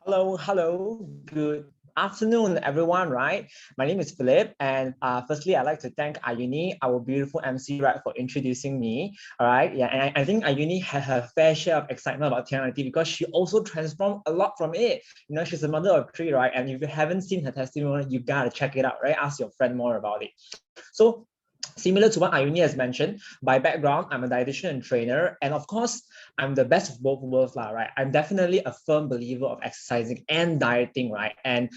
Hello. Good afternoon, everyone. Right, my name is Philip, and firstly, I'd like to thank Ayuni, our beautiful MC, right, for introducing me. All right, yeah, and I think Ayuni had her fair share of excitement about TR90 because she also transformed a lot from it. She's a mother of three, right? And if you haven't seen her testimony, you gotta check it out, right? Ask your friend more about it. So similar to what Ayuni has mentioned, by background, I'm a dietitian and trainer. And of course, I'm the best of both worlds, right? I'm definitely a firm believer of exercising and dieting, right? And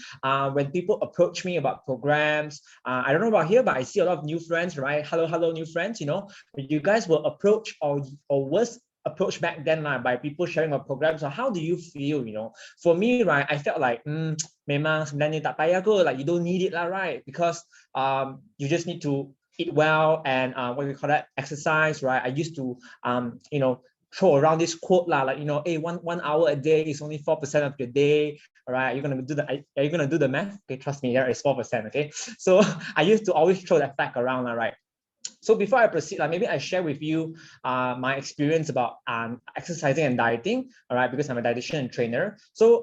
when people approach me about programs, I don't know about here, but I see a lot of new friends, right? Hello, new friends. You guys will approach or was approached back then by people sharing about programs. So how do you feel? For me, right, I felt like, memang sebenarnya tak payah kot, like you don't need it, right? Because you just need to eat well and what we call that, exercise, right? I used to throw around this quote like, hey, one hour a day is only 4% of your day. All right, are you gonna do the math? Okay, trust me, there is 4%. Okay, so I used to always throw that fact around, right? So before I proceed, maybe I share with you my experience about exercising and dieting, all right, because I'm a dietitian and trainer. So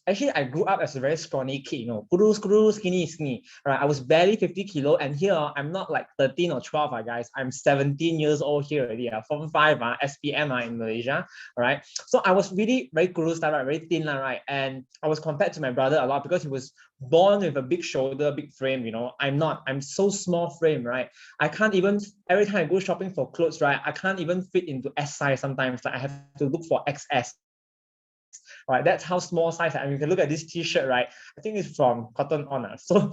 actually, I grew up as a very scrawny kid, kuru, skinny. All right, I was barely 50 kilo, and here I'm not like 13 or 12, guys. I'm 17 years old here already, Form 5, SPM in Malaysia, all right. So I was really very kuru style, right, very thin, right, and I was compared to my brother a lot because he was born with a big shoulder, big frame. I'm not. I'm so small frame, right? I can't even, every time I go shopping for clothes, right, I can't even fit into S size sometimes. Like I have to look for XS. Right, that's how small size I am. You can look at this t-shirt, right? I think it's from Cotton On, so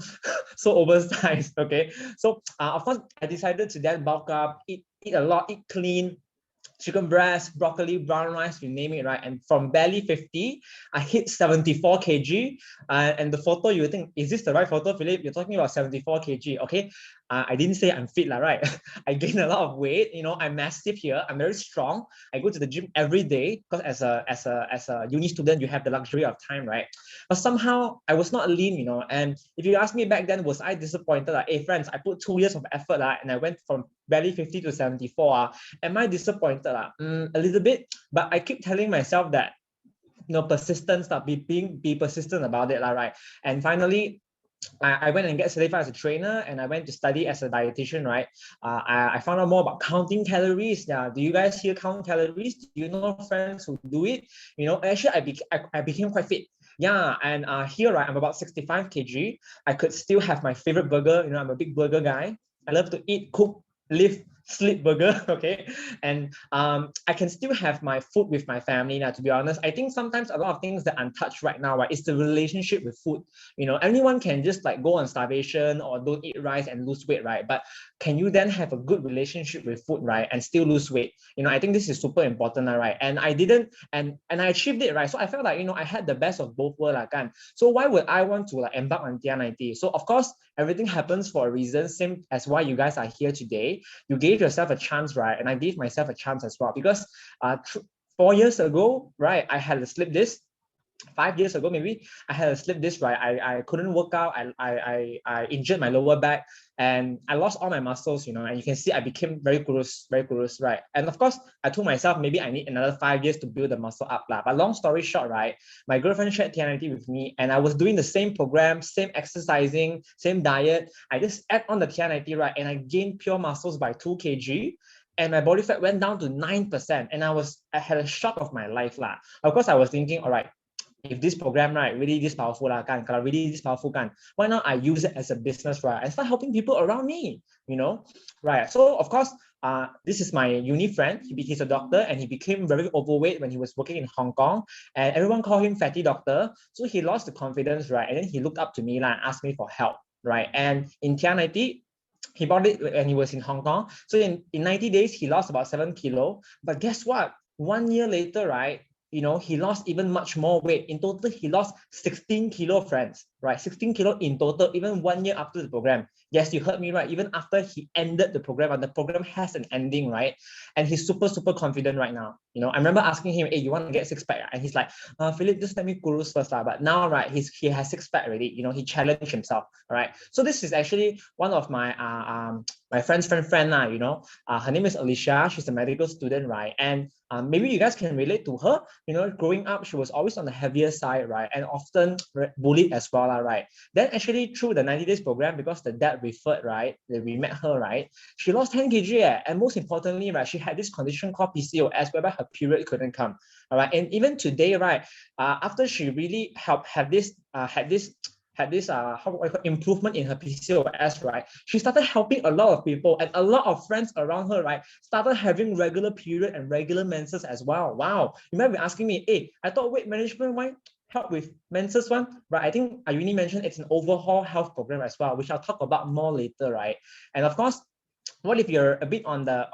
so oversized. Okay, so of course I decided to then bulk up, eat a lot, eat clean, chicken breast, broccoli, brown rice, you name it, right? And from barely 50, I hit 74 kg. And the photo, you think, is this the right photo, Philip? You're talking about 74 kg, okay? I didn't say I'm fit, right? I gained a lot of weight. I'm massive here. I'm very strong. I go to the gym every day because as a uni student, you have the luxury of time, right? But somehow I was not lean, And if you ask me back then, was I disappointed? Like, hey, friends, I put 2 years of effort, and I went from barely 50 to 74. Am I disappointed? A little bit, but I keep telling myself that persistence, be persistent about it, right? And finally, I went and get certified as a trainer, and I went to study as a dietitian, right? I found out more about counting calories. Yeah, do you guys here count calories? Do you know friends who do it? Actually, I became quite fit. Yeah, and here, right, I'm about 65 kg. I could still have my favorite burger. I'm a big burger guy. I love to eat, cook, live, sleep burger. Okay, and I can still have my food with my family. Now, to be honest, I think sometimes a lot of things that are untouched right now, right, is the relationship with food. Anyone can just like go on starvation or don't eat rice and lose weight, right? But can you then have a good relationship with food, right, and still lose weight? I think this is super important, right? And I didn't, and I achieved it, right? So I felt like, I had the best of both worlds, kan. So why would I want to like embark on TR90? So of course, everything happens for a reason, same as why you guys are here today. You gave yourself a chance, right? And I gave myself a chance as well, because 4 years ago, right, I had a slip disc. 5 years ago, maybe, I had a slip disc, right? I couldn't work out. I injured my lower back, and I lost all my muscles, and you can see I became very gross, right? And of course, I told myself maybe I need another 5 years to build the muscle up. But long story short, right, my girlfriend shared TR90 with me, and I was doing the same program, same exercising, same diet. I just add on the TR90, right, and I gained pure muscles by 2 kg. And my body fat went down to 9%. And I had a shock of my life. Of course, I was thinking, all right, if this program, right, really this powerful kan, kalau really this powerful kan, why not I use it as a business, right? I start helping people around me, right? So of course, this is my uni friend. He's a doctor, and he became very overweight when he was working in Hong Kong, and everyone called him fatty doctor. So he lost the confidence, right? And then he looked up to me and asked me for help, right? And in TR90, he bought it when he was in Hong Kong. So in 90 days, he lost about 7 kilo. But guess what? 1 year later, right, he lost even much more weight. In total, he lost 16 kilo, friends, right? 16 kilo in total, even 1 year after the program. Yes, you heard me right. Even after he ended the program, and the program has an ending, right? And he's super, super confident right now. You know, I remember asking him, hey, you want to get six-pack? And he's like, Philip, just let me cruise first. But now, right, he has six-pack already. You know, he challenged himself. All right. So this is actually one of my my friend's friend, you know. Her name is Alicia. She's a medical student, right? And maybe you guys can relate to her. You know, growing up, she was always on the heavier side, right? And often bullied as well, right? Then actually through the 90 days program, because the dad referred, right, that we met her, right? She lost 10 kg, and most importantly, right, she had this condition called PCOS, whereby her period couldn't come. All right, and even today, right, after she really had this improvement in her PCOS, right? She started helping a lot of people, and a lot of friends around her, right, started having regular period and regular menses as well. Wow, you might be asking me, hey, I thought weight management might help with menses one, right? I think Ayuni mentioned it's an overhaul health program as well, which I'll talk about more later, right? And of course, what if you're a bit on the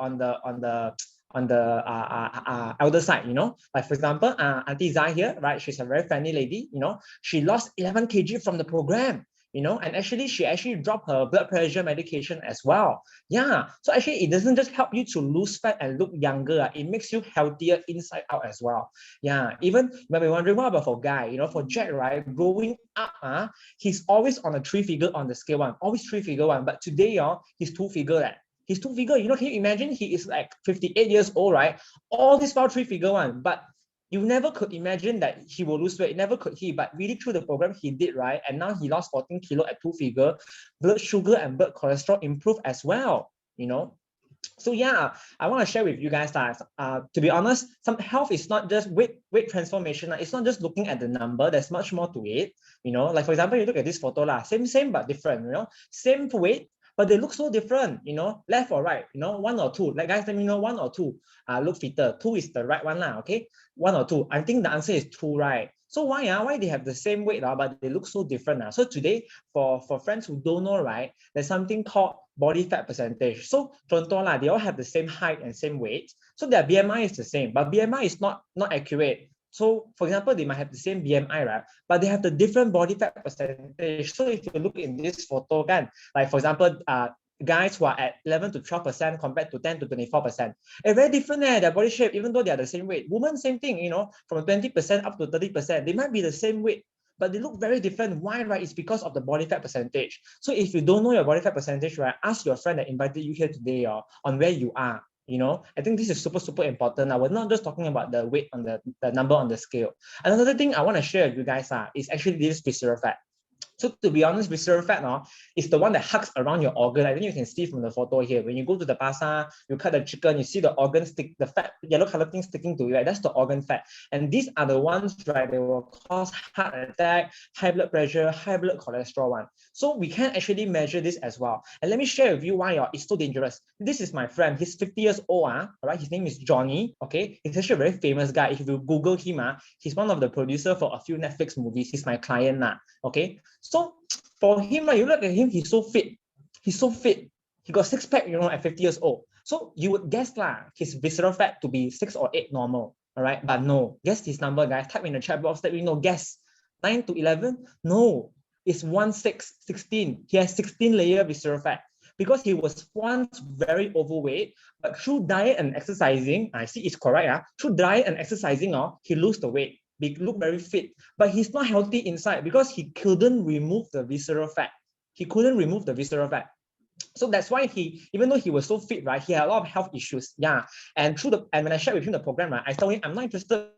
elder side, you know, like for example, Auntie Zai here, right? She's a very friendly lady, you know. She lost 11 kg from the program, you know, and actually she dropped her blood pressure medication as well. Yeah, so actually it doesn't just help you to lose fat and look younger, it makes you healthier inside out as well. Yeah, even you might be wondering, what about for guy? You know, for Jack, right, growing up, he's always on a 3-figure on the scale one, always 3-figure one, but today, he's 2-figure. He's 2-figure, you know, can you imagine? He is like 58 years old, right? All this while 3-figure one, but you never could imagine that he will lose weight. Never could he, but really through the program he did, right? And now he lost 14 kilo at 2-figure. Blood sugar and blood cholesterol improved as well, you know. So yeah, I want to share with you guys that to be honest, some health is not just weight transformation. It's not just looking at the number. There's much more to it. You know, like for example, you look at this photo lah, same but different. You know, same weight, but they look so different. You know, left or right. You know, 1 or 2. Like guys, let me know 1 or 2. Look fitter. 2 is the right one lah. Okay, 1 or 2. I think the answer is 2, right? So why why they have the same weight but they look so different So today, for friends who don't know, right, there's something called body fat percentage. So contoh lah, they all have the same height and same weight, so their BMI is the same, but BMI is not accurate. So for example, they might have the same BMI, right, but they have the different body fat percentage. So if you look in this photo, like for example, guys who are at 11 to 12% compared to 10 to 24%. It's very different their body shape, even though they are the same weight. Women, same thing, you know, from 20% up to 30%. They might be the same weight, but they look very different. Why, right? It's because of the body fat percentage. So if you don't know your body fat percentage, right, ask your friend that invited you here today on where you are. You know, I think this is super, super important. We're not just talking about the weight on the number on the scale. Another thing I want to share with you guys is actually this visceral fat. So to be honest, visceral fat is the one that hugs around your organ. I think you can see from the photo here. When you go to the pasar, you cut the chicken, you see the organ stick, the fat, yellow color thing sticking to it, right? That's the organ fat. And these are the ones, right, that will cause heart attack, high blood pressure, high blood cholesterol one. So we can actually measure this as well. And let me share with you why it's so dangerous. This is my friend. He's 50 years old. All right. His name is Joni. Okay. He's actually a very famous guy. If you Google him, he's one of the producers for a few Netflix movies. He's my client. Okay. So for him, you look at him, he's so fit. He's so fit. He got 6-pack, you know, at 50 years old. So you would guess his visceral fat to be 6 or 8 normal. All right. But no, guess his number, guys. Type in the chat box that we know. Guess 9 to 11. No, it's 16. He has 16-layer visceral fat because he was once very overweight, but through diet and exercising, I see it's correct. Through diet and exercising, he lose the weight. They look very fit, but he's not healthy inside because he couldn't remove the visceral fat. He couldn't remove the visceral fat. So that's why even though he was so fit, right, he had a lot of health issues. Yeah. And when I shared with him the program, right, I told him I'm not interested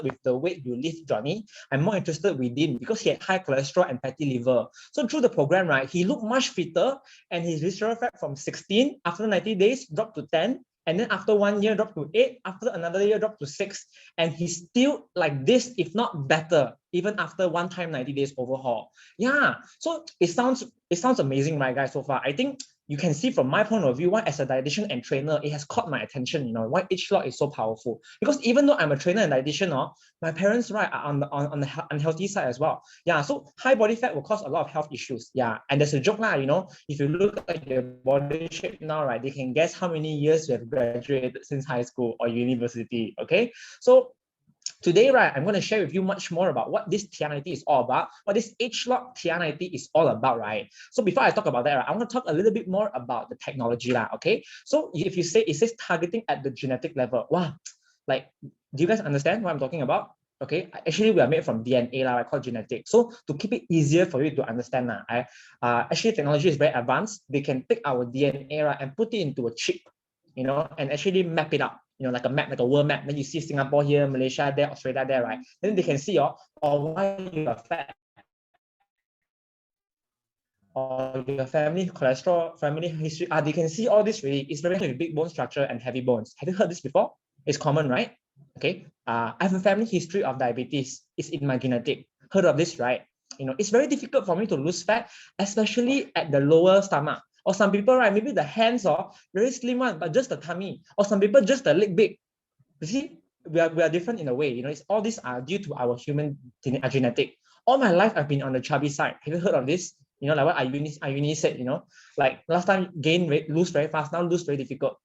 with the weight you lift, Johnny. I'm more interested within because he had high cholesterol and fatty liver. So through the program, right, he looked much fitter, and his visceral fat from 16 after 90 days dropped to 10. And then after 1 year, dropped to 8. After another year, dropped to 6. And he's still like this, if not better, even after one time 90 days overhaul. Yeah. So it sounds amazing, right, guys, so far. I think you can see from my point of view why as a dietitian and trainer, it has caught my attention, you know, why each log is so powerful. Because even though I'm a trainer and dietitian, my parents, right, are on the unhealthy side as well. Yeah, so high body fat will cause a lot of health issues. Yeah, and there's a joke you know, if you look at your body shape now, right, they can guess how many years you have graduated since high school or university, okay? So Today, right, I'm going to share with you much more about what this TR90 is all about, what this age-lock TR90 is all about, right? So before I talk about that, right, I want to talk a little bit more about the technology, lah, okay? So if you say, it says targeting at the genetic level, wow, like, do you guys understand what I'm talking about? Okay, actually we are made from DNA, I call genetic. So to keep it easier for you to understand, actually technology is very advanced. They can take our DNA, right, and put it into a chip, and actually map it out, like a map, like a world map. Then you see Singapore here, Malaysia there, Australia there, right? Then they can see why you are fat, or your family cholesterol, family history. They can see all this really. It's very with big bone structure and heavy bones. Have you heard this before? It's common, right? Okay. I have a family history of diabetes. It's in my genetic. Heard of this, right? It's very difficult for me to lose fat, especially at the lower stomach. Or some people, right, maybe the hands are very slim one, but just the tummy. Or some people just the leg big. You see, we are different in a way. It's all these are due to our human genetic. All my life, I've been on the chubby side. Have you heard of this? Like what Ayuni said, like last time gain weight, lose very fast, now lose very difficult.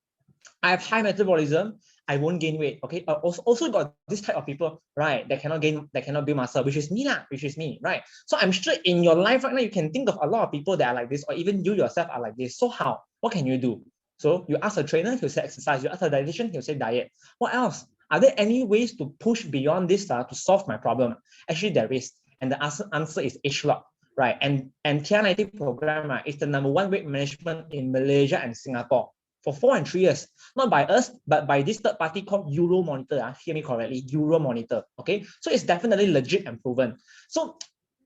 I have high metabolism, I won't gain weight. Okay. Also got this type of people, right, that cannot build muscle, which is me, right? So I'm sure in your life right now, you can think of a lot of people that are like this, or even you yourself are like this. So how? What can you do? So you ask a trainer, he'll say exercise. You ask a dietitian, he'll say diet. What else? Are there any ways to push beyond this to solve my problem? Actually, there is. And the answer is age-lock. Right, and TR90 program, right, is the #1 weight management in Malaysia and Singapore for 4 and 3 years, not by us, but by this third party called Euromonitor. Hear me correctly, Euromonitor. Okay, so it's definitely legit and proven. So,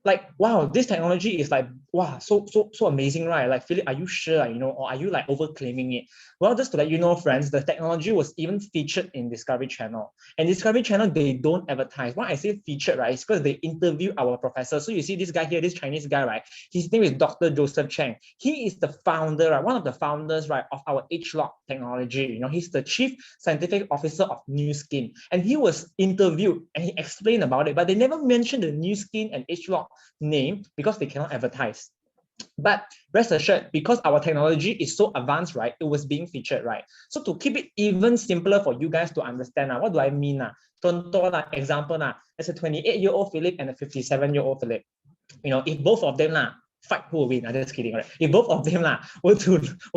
like, wow, this technology is like, wow, so amazing, right? Like, Philip, are you sure? Or are you like over claiming it? Well, just to let you know, friends, the technology was even featured in Discovery Channel. And Discovery Channel, they don't advertise. Why I say featured, right? It's because they interview our professor. So you see this guy here, this Chinese guy, right? His name is Dr. Joseph Cheng. He is the founder, right? One of the founders, right, of our age-lock technology. He's the chief scientific officer of Nu Skin. And he was interviewed and he explained about it, but they never mentioned the Nu Skin and age-lock name because they cannot advertise. But rest assured, because our technology is so advanced, right, it was being featured, right? So to keep it even simpler for you guys to understand, what do I mean? Example, there's a 28-year-old Philip and a 57-year-old Philip. If both of them fight, who will win? I'm just kidding, right? If both of them were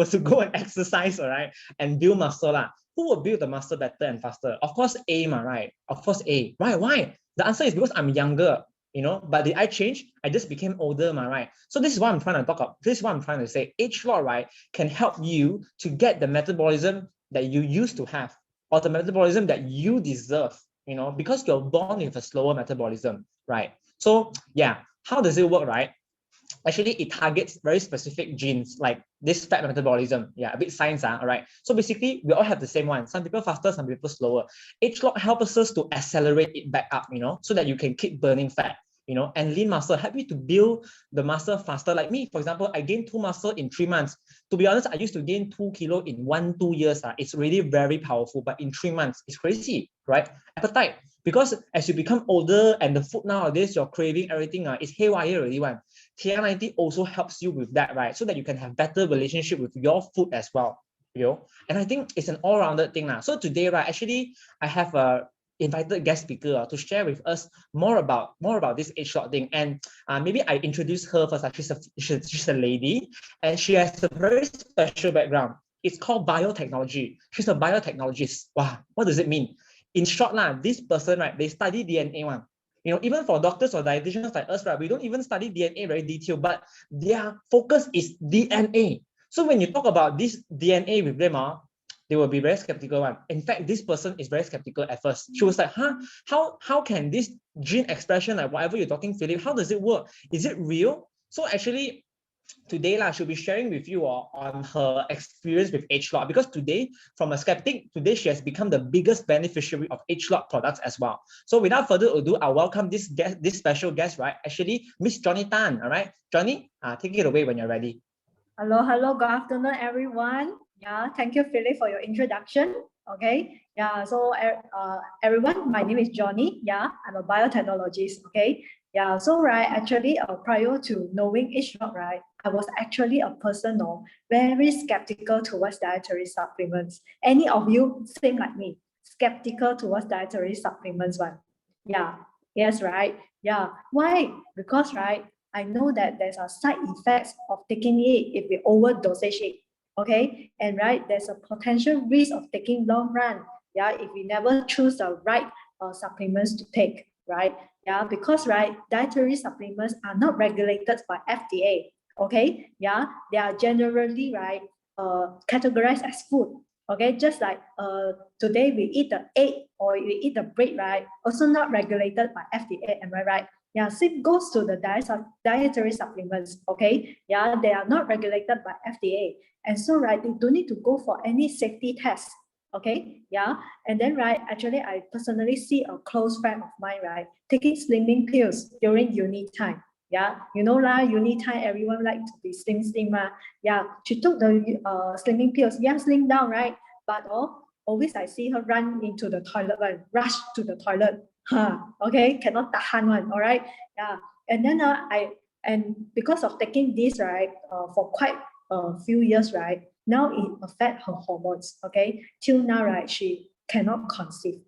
to go and exercise, all right, and build muscle, who will build the muscle better and faster? Of course, A, right? Of course, A. Right? Why? The answer is because I'm younger. But did I change? I just became older, right? So this is what I'm trying to talk about. This is what I'm trying to say. age-lock, right, can help you to get the metabolism that you used to have, or the metabolism that you deserve, because you're born with a slower metabolism, right? So yeah, how does it work, right? Actually, it targets very specific genes like this fat metabolism. Yeah, a bit science, all right. So basically, we all have the same one. Some people faster, some people slower. age-lock helps us to accelerate it back up, so that you can keep burning fat, and lean muscle help you to build the muscle faster. Like me, for example, I gained 2 muscle in 3 months. To be honest, I used to gain 2 kilo in 1-2 years. It's really very powerful, but in 3 months, it's crazy, right? Appetite. Because as you become older and the food nowadays, you're craving everything, it's haywire already one. TR90 also helps you with that, right? So that you can have better relationship with your food as well, And I think it's an all-rounded thing. So today, right, actually, I have a invited guest speaker to share with us more about this age-lock thing. And maybe I introduce her first. She's a lady, and she has a very special background. It's called biotechnology. She's a biotechnologist. Wow, what does it mean? In short, this person, right, they study DNA one. Even for doctors or dietitians like us, right, we don't even study DNA very detailed, but their focus is DNA. So when you talk about this DNA with them, they will be very skeptical one. In fact, this person is very skeptical at first. She was like, how can this gene expression, like whatever you're talking, Philip, how does it work? Is it real? So actually, today she'll be sharing with you on her experience with age-lock, because today, from a skeptic, today she has become the biggest beneficiary of age-lock products as well. So without further ado, I'll welcome this special guest, right? Actually, Miss Joni Tan. All right, Joni, take it away when you're ready. Hello, good afternoon, everyone. Yeah, thank you, Philip, for your introduction. Okay, yeah, so everyone, my name is Joni. Yeah, I'm a biotechnologist. Okay, yeah, so right, actually, prior to knowing age-lock, right, I was actually a person very skeptical towards dietary supplements. Any of you same like me, skeptical towards dietary supplements one? Yeah, yes, right. Yeah, why? Because, right, I know that there's a side effects of taking it if we overdosage it. Okay, and right, there's a potential risk of taking long run. Yeah, if we never choose the right supplements to take, right? Yeah, because right, dietary supplements are not regulated by FDA. Okay, yeah, they are generally right categorized as food. Okay, just like today we eat the egg or we eat the bread, right? Also not regulated by FDA, am I right? Yeah, same goes to the dietary supplements, okay? Yeah, they are not regulated by FDA. And so, right, they don't need to go for any safety test, okay? Yeah, and then, right, actually, I personally see a close friend of mine, right, taking slimming pills during uni time. Yeah, you know, lah, uni time, everyone like to be slim, yeah, she took the slimming pills. Yeah, slim down, right? But always I see her run into the toilet, right? Rush to the toilet. Okay, cannot tahan one. All right. Yeah. And then and because of taking this, right, for quite a few years, right, now it affect her hormones. Okay, till now, right, she cannot conceive.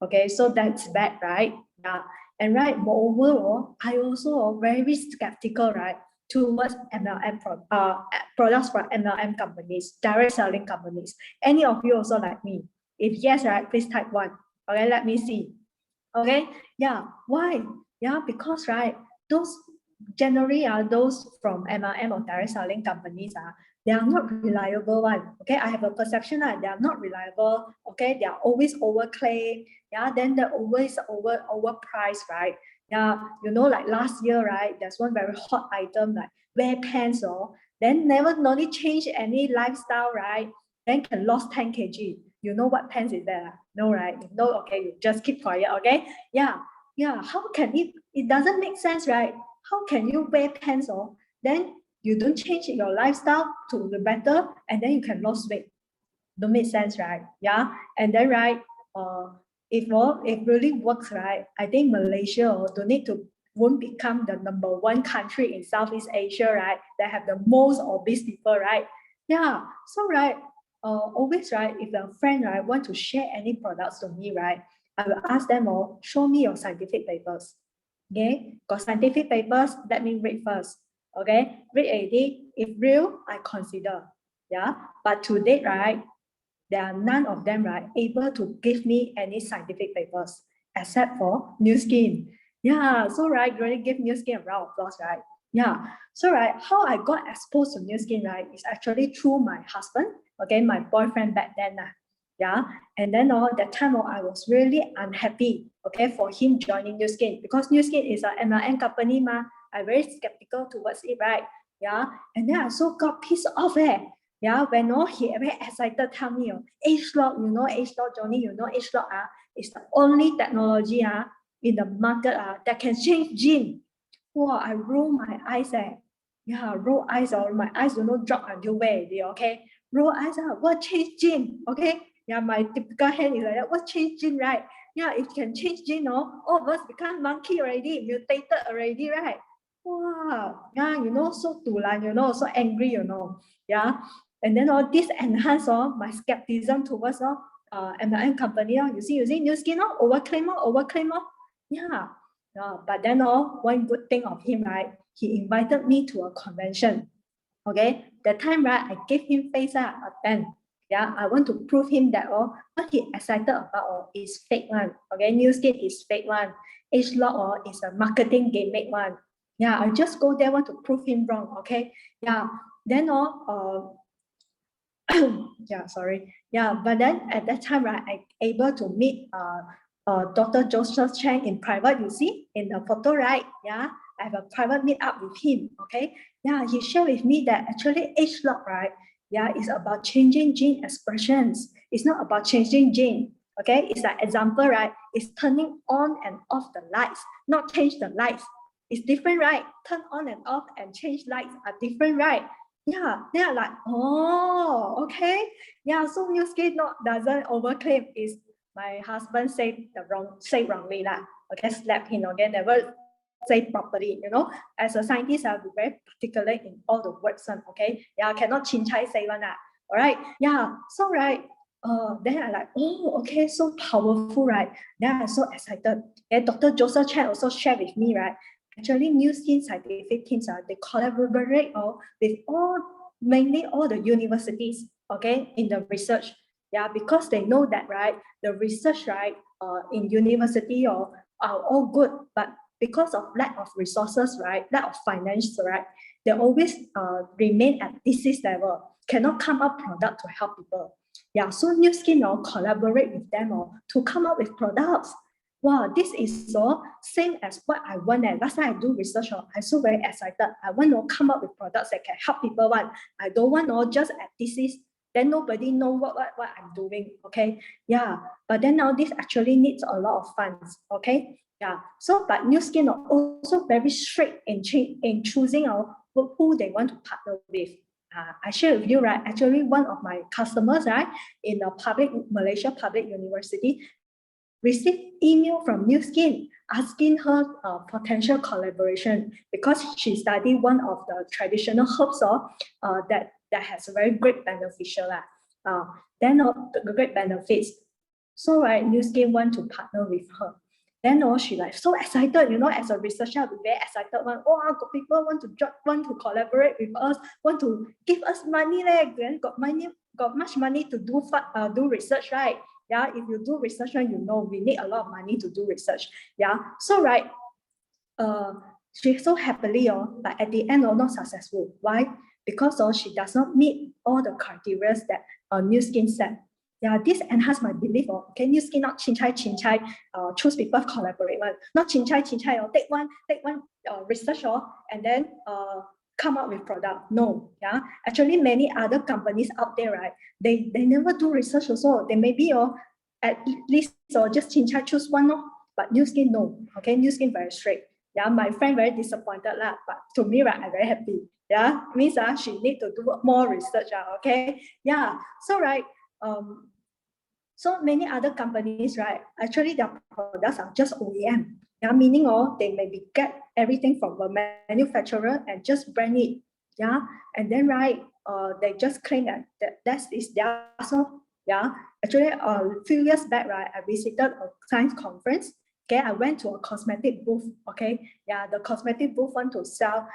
Okay, so that's bad, right? Yeah. And right, moreover, I also very skeptical, right, towards products from MLM companies, direct selling companies. Any of you also like me? If yes, right, please type 1. Okay, let me see. Okay, yeah, why? Yeah, because right, those generally are those from MLM or direct selling companies they are not reliable one. Okay, I have a perception that they are not reliable. Okay, they are always overclaim. Yeah, then they're always overpriced, right? Yeah, you know, like last year, right? There's one very hot item like wear pants, or then never no need change any lifestyle, right? Then can lost 10 kg. You know what pants is that? No, right? No, okay, you just keep quiet, okay? Yeah, yeah. How can it doesn't make sense, right? How can you wear pants or then you don't change your lifestyle to the better and then you can lose weight? Don't make sense, right? Yeah. And then right, if it really works, right, I think Malaysia don't need to won't become the #1 country in Southeast Asia, right? That have the most obese people, right? Yeah. So right, always right, if a friend right want to share any products to me, right, I will ask them all, show me your scientific papers. Okay, got scientific papers, let me read first. Okay, read already. If real, I consider. Yeah, but to date, right, there are none of them, right, able to give me any scientific papers except for New Skin. Yeah, so right, really give New Skin a round of applause, right? Yeah, so right, how I got exposed to New Skin, right, is actually through my husband, okay, my boyfriend back then. Yeah, and then that time I was really unhappy, okay, for him joining New Skin because New Skin is a MLM company, ma. I'm very skeptical towards it, right? Yeah, and then I so got pissed off, yeah, when he very excited tell me, age lock, you know, age lock, Johnny, you know, age lock is the only technology in the market that can change gene. Wow, I roll my eyes yeah, roll eyes or my eyes do not drop until where they okay. Roll eyes what change gene? Okay. Yeah, my typical hand is like that. What change gene, right? Yeah, it can change gene, all of us become monkey already, mutated already, right? Wow, yeah, you know, so dulan, you know, so angry, you know. Yeah. And then all this enhance my skepticism towards MLM company. You see, New Skin, overclaim. Yeah. But then one good thing of him, right? He invited me to a convention. Okay. That time, right, I gave him face a 10. Yeah, I want to prove him that what he excited about is fake one. Okay, New Skin is fake one. Age Lock is a marketing gimmick one. Yeah, I just go there want to prove him wrong. Okay. Yeah. Then yeah, sorry. Yeah, but then at that time, right, I able to meet Dr. Joseph Chang in private, you see, in the photo, right? Yeah, I have a private meet up with him, okay? Yeah, he shared with me that actually age lock, right? Yeah, is about changing gene expressions. It's not about changing gene, okay? It's an example, right? It's turning on and off the lights, not change the lights. It's different, right? Turn on and off and change lights are different, right? Yeah, they are like, oh, okay. Yeah, so New Skin doesn't overclaim. Is my husband say wrongly lah. Okay, slap him again, never say properly. You know, as a scientist, I'll be very particular in all the words. Okay, yeah, cannot chin chai say one. All right, yeah. So right, then I like, oh, okay, so powerful, right? Then I'm so excited. And Dr. Joseph Chen also shared with me, right? Actually, New Skin scientific teams, they collaborate with mainly all the universities, okay, in the research. Yeah, because they know that, right, the research, right, in university are all good, but because of lack of resources, right, lack of finance, right, they always remain at disease level, cannot come up product to help people. Yeah, so New Skin collaborate with them to come up with products. Wow, this is same as what I want. Last time I do research, I so very excited. I want to come up with products that can help people. I don't want just at disease, then nobody know what I'm doing. Okay, yeah. But then now this actually needs a lot of funds. Okay, yeah. So but New Skin are also very strict in choosing who they want to partner with. I share with you, right? Actually, one of my customers, right, in the Malaysia Public University, received email from New Skin asking her potential collaboration because she studied one of the traditional herbs that has very great beneficial then the great benefits. So right, New Skin want to partner with her. Then she like so excited, as a researcher, I'll be very excited. Got people want to collaborate with us, want to give us money, then got much money to do research, right? Yeah, if you do research, we need a lot of money to do research. Yeah, so right, she so happily, but at the end, not successful. Why? Because she does not meet all the criteria that New Skin set. Yeah, this enhanced my belief. Okay, New Skin not chin chai, choose people collaborate one, not chin chai, take one research and then come up with product. No, yeah. Actually, many other companies out there, right? They never do research also. They maybe at least just chin chai choose one, but New Skin no. Okay, New Skin very straight. Yeah, my friend very disappointed lah. But to me, right, I'm very happy. Yeah, means she need to do more research. Okay, yeah. So right, so many other companies, right? Actually, their products are just OEM. Yeah, meaning they maybe get everything from a manufacturer and just brand it. Yeah, and then right, they just claim that is theirs. Yeah, actually, a few years back, right, I visited a science conference. Okay, I went to a cosmetic booth. Okay, yeah, the cosmetic booth want to sell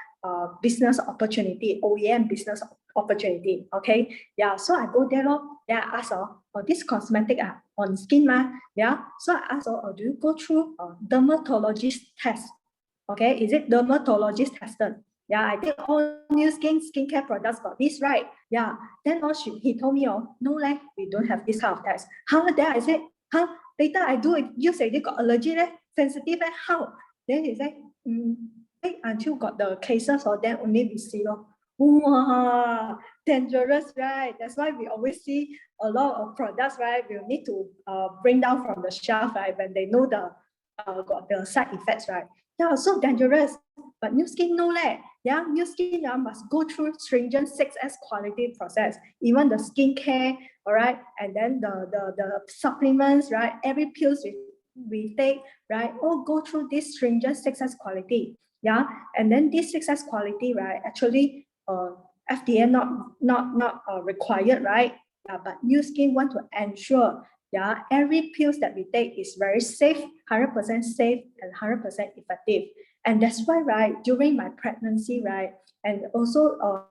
business opportunity, OEM business opportunity. Okay, yeah, so I go there. Yeah, I ask this cosmetic on skin yeah. So I ask do you go through dermatologist test? Okay, is it dermatologist tested? Yeah, I think all new skincare products got this, right? Yeah. Then he told me, no, we don't have this kind of test. How? Then I said, huh? Later I do it, you say they got allergy, sensitive, how? Then he said, wait until got the cases, or then only we see. Wow, dangerous, right? That's why we always see a lot of products, right? We'll need to bring down from the shelf, right? When they know got the side effects, right? Yeah, so dangerous. But New Skin no yeah, New Skin must go through stringent 6S quality process. Even the skincare, all right, and then the supplements, right? Every pills we take, right? All go through this stringent 6S quality. Yeah, and then this 6S quality, right? Actually, FDA not required, right? Yeah, but New Skin want to ensure, yeah, every pills that we take is very safe, 100% safe and 100% effective. And that's why, right, during my pregnancy, right, and also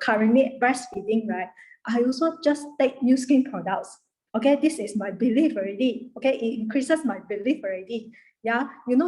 currently breastfeeding, right, I also just take New Skin products. Okay, this is my belief already. Okay, it increases my belief already. Yeah,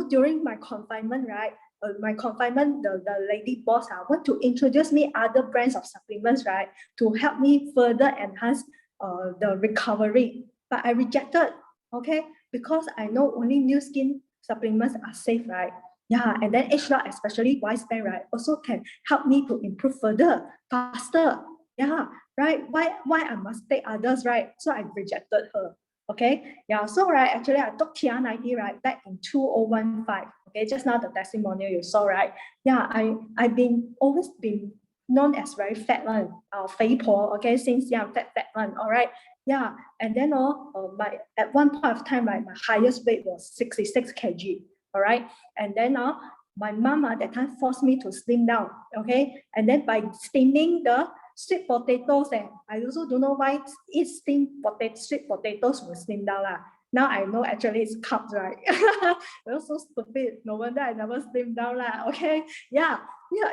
during my confinement, right, the lady boss want to introduce me other brands of supplements, right, to help me further enhance the recovery. But I rejected, okay, because I know only New Skin supplements are safe, right? Yeah, and then HLOT, especially Wispan, right, also can help me to improve further, faster. Yeah, right? Why I must take others, right? So I rejected her. Okay, yeah, so right, actually I took TR90, right, back in 2015. Okay, just now the testimonial you saw, right? Yeah, I've always been known as very fat one, fei po, okay, since young, fat one, all right? Yeah, and then at one point of time, my highest weight was 66 kg, all right? And then my mama that time forced me to slim down, okay? And then by slimming the sweet potatoes. I also don't know why eat sweet potatoes will slim down. Now I know actually it's carbs, right? It was so stupid. No wonder I never slim down. Okay. Yeah,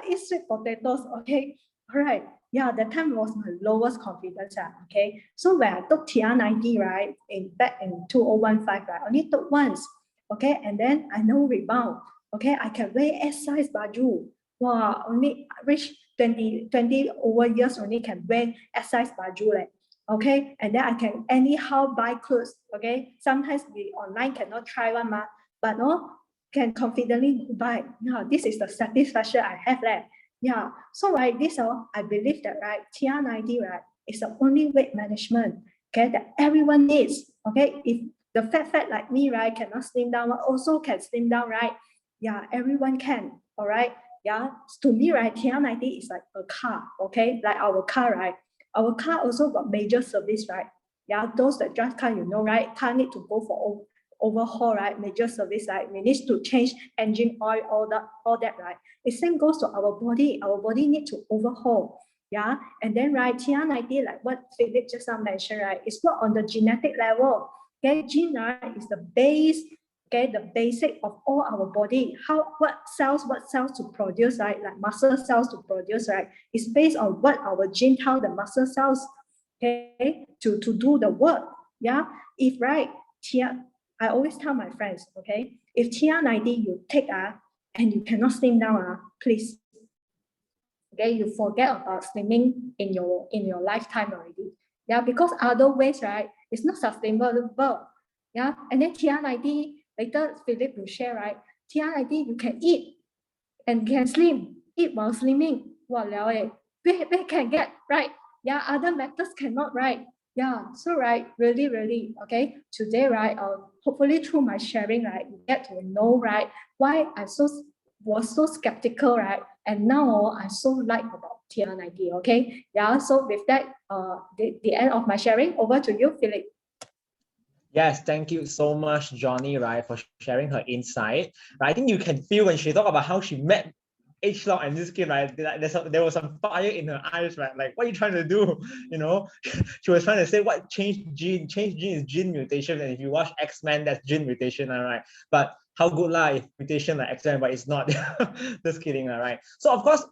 eat sweet potatoes. Okay. All right. Yeah, that time was my lowest confidence. Okay. So when I took TR90, right, back in 2015, right, I only took once. Okay. And then I no rebound. Okay. I can wear S size baju. Wow, only reach 20 over years only can wear S size baju. Okay, and then I can anyhow buy clothes. Okay, sometimes we online cannot try one, but no, can confidently buy. Yeah, this is the satisfaction I have. Yeah, so right, this I believe that right, TR90 right is the only weight management, okay, that everyone needs. Okay, if the fat like me right cannot slim down, also can slim down, right? Yeah, everyone can. All right. Yeah, to me right, TR90 is like a car. Okay, like our car, right? Our car also got major service, right? Yeah, those that drive car, right? Car need to go for overhaul, right? Major service, right? We need to change engine oil, all that, right? The same goes to our body. Our body need to overhaul. Yeah, and then right, TR90, like what Philip just now mentioned, right? It's not on the genetic level. Okay, gene right is the base. Okay, the basic of all our body. What cells to produce, right? Like muscle cells to produce, right? It's based on what our gene tell the muscle cells, okay, to do the work. Yeah, if right, I always tell my friends, okay, if TR90 you take and you cannot slim down, please, okay, you forget about slimming in your lifetime already. Yeah, because other ways, right, it's not sustainable. Yeah, and then TR90, later Philip will share, right? TR90 you can eat and can slim, eat while slimming. Where can get, right? Yeah, other methods cannot, right? Yeah, so right, really, okay. Today, right, hopefully through my sharing, right, you get to know, right, why I was so skeptical, right? And now I so like about TR90, okay? Yeah, so with that, the end of my sharing, over to you, Philip. Yes, thank you so much, Joni, right, for sharing her insight. Right, I think you can feel when she talked about how she met H-Lock and this kid, right? There was some fire in her eyes, right? Like, what are you trying to do? She was trying to say what change gene is gene mutation, and if you watch X-Men, that's gene mutation, all right? But how good if mutation like X-Men, but it's not. Just kidding, all right? So of course,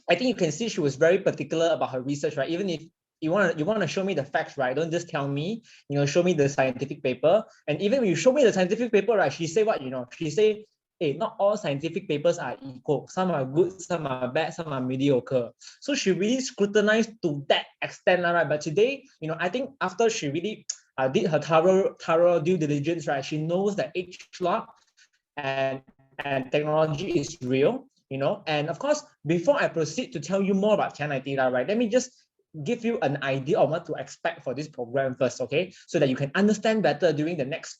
I think you can see she was very particular about her research, right? Even if you want to show me the facts, right? Don't just tell me, show me the scientific paper. And even when you show me the scientific paper, right, she say what, she say, hey, not all scientific papers are equal. Some are good, some are bad, some are mediocre. So she really scrutinized to that extent, right? But today, I think after she really did her thorough due diligence, right, she knows that H-Lock and technology is real, and of course, before I proceed to tell you more about TR90, right, let me just give you an idea of what to expect for this program first, okay, so that you can understand better during the next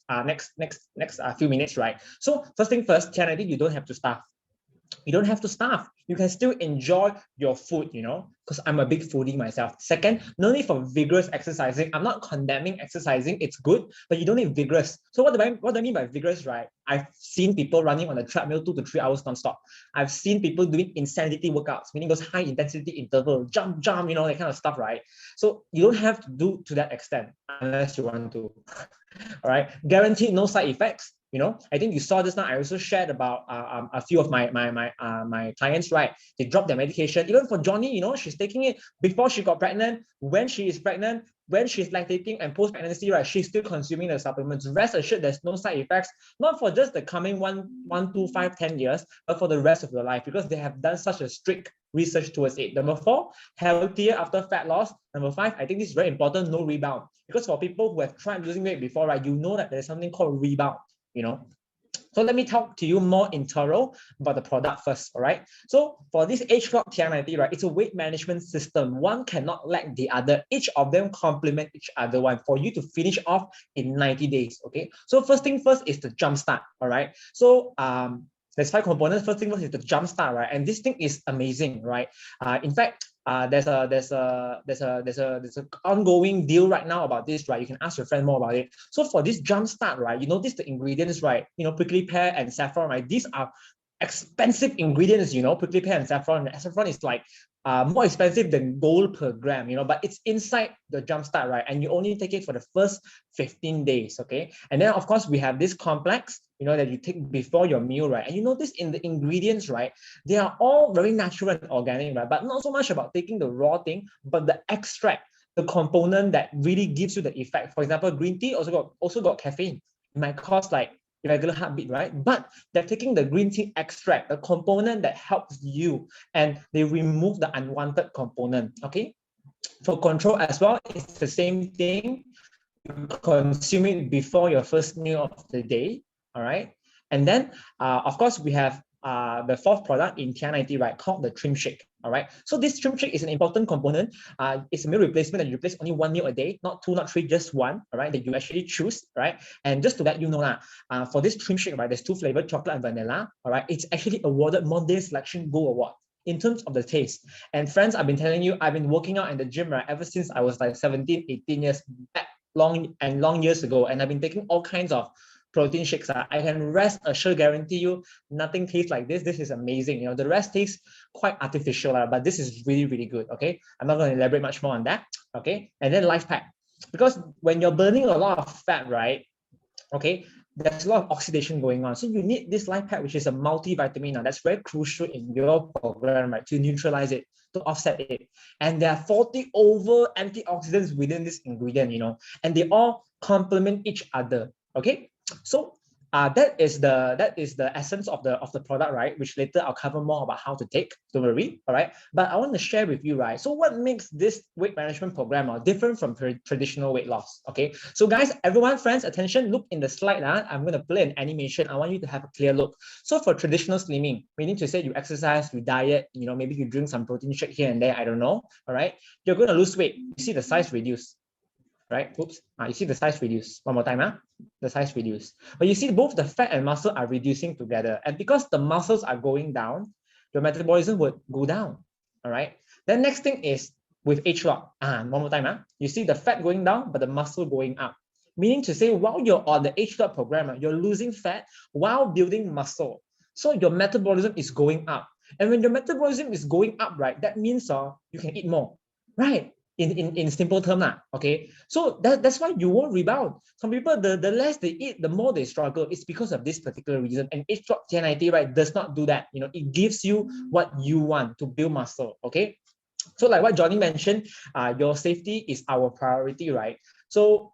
few minutes, right? So first thing first, TR90, you don't have to starve. You don't have to starve. You can still enjoy your food, because I'm a big foodie myself. Second, no need for vigorous exercising. I'm not condemning exercising. It's good, but you don't need vigorous. So what do I mean by vigorous, right? I've seen people running on a treadmill 2 to 3 hours nonstop. I've seen people doing insanity workouts, meaning those high intensity interval, jump, that kind of stuff, right? So you don't have to do to that extent unless you want to. All right, guaranteed no side effects. I think you saw this now. I also shared about a few of my clients, right? They dropped their medication. Even for Joni, she's taking it before she got pregnant, when she is pregnant, when she's lactating, and post-pregnancy, right? She's still consuming the supplements. Rest assured, there's no side effects, not for just the coming 1, 2, 5, 10 years, but for the rest of your life, because they have done such a strict research towards it. Number 4, healthier after fat loss. Number 5, I think this is very important, no rebound. Because for people who have tried losing weight before, right, you know that there's something called rebound. So let me talk to you more in thorough about the product first, all right? So for this H-Lock TR90, right, it's a weight management system. One cannot lack the other. Each of them complement each other one for you to finish off in 90 days, okay? So first thing first is the jumpstart, all right? So there's 5 components. First thing first is the jumpstart, right? And this thing is amazing, right? In fact, there's an ongoing deal right now about this, right? You can ask your friend more about it. So for this jumpstart, right, you notice the ingredients, right? Prickly pear and saffron, right? These are expensive ingredients, prickly pear and saffron. Saffron is like more expensive than gold per gram, but it's inside the jumpstart, right? And you only take it for the first 15 days, okay? And then of course we have this complex, that you take before your meal, right? And you notice in the ingredients, right? They are all very natural and organic, right? But not so much about taking the raw thing, but the extract, the component that really gives you the effect. For example, green tea also got caffeine. It might cause like irregular heartbeat, right? But they're taking the green tea extract, the component that helps you, and they remove the unwanted component, okay? For control as well, it's the same thing. You consume it before your first meal of the day, all right? And then, of course, we have the fourth product in TR90, right, called the trim shake. All right. So this trim shake is an important component. It's a meal replacement that you replace only one meal a day, not two, not three, just one. All right. That you actually choose. Right. And just to let you know, for this trim shake, right, there's two flavors, chocolate and vanilla. All right. It's actually awarded Monday Selection Gold Award in terms of the taste. And friends, I've been telling you, I've been working out in the gym, right, ever since I was like 17, 18 years back, long years ago. And I've been taking all kinds of protein shakes. I can rest assured guarantee you nothing tastes like this. This is amazing. The rest tastes quite artificial, but this is really, really good. Okay. I'm not going to elaborate much more on that. Okay. And then life pack. Because when you're burning a lot of fat, right? Okay, there's a lot of oxidation going on. So you need this life pack, which is a multivitamin. That's very crucial in your program, right? To neutralize it, to offset it. And there are 40 over antioxidants within this ingredient, and they all complement each other. Okay. So that is the essence of the product, right? Which later I'll cover more about how to take. Don't worry, all right. But I want to share with you, right? So what makes this weight management program different from traditional weight loss? Okay. So guys, everyone, friends, attention. Look in the slide. I'm going to play an animation. I want you to have a clear look. So for traditional slimming, meaning to say you exercise, you diet, maybe you drink some protein shake here and there. I don't know. All right. You're going to lose weight. You see the size reduce. Right? Oops. You see the size reduce. One more time. The size reduce. But you see both the fat and muscle are reducing together. And because the muscles are going down, your metabolism would go down. All right. Then next thing is with age lock. One more time. You see the fat going down, but the muscle going up. Meaning to say, while you're on the age lock program, you're losing fat while building muscle. So your metabolism is going up. And when your metabolism is going up, right, that means you can eat more. Right. In simple term, okay? So that's why you won't rebound. Some people, the less they eat, the more they struggle. It's because of this particular reason. And age drop TR90, right, does not do that. It gives you what you want to build muscle, okay? So like what Joni mentioned, your safety is our priority, right? So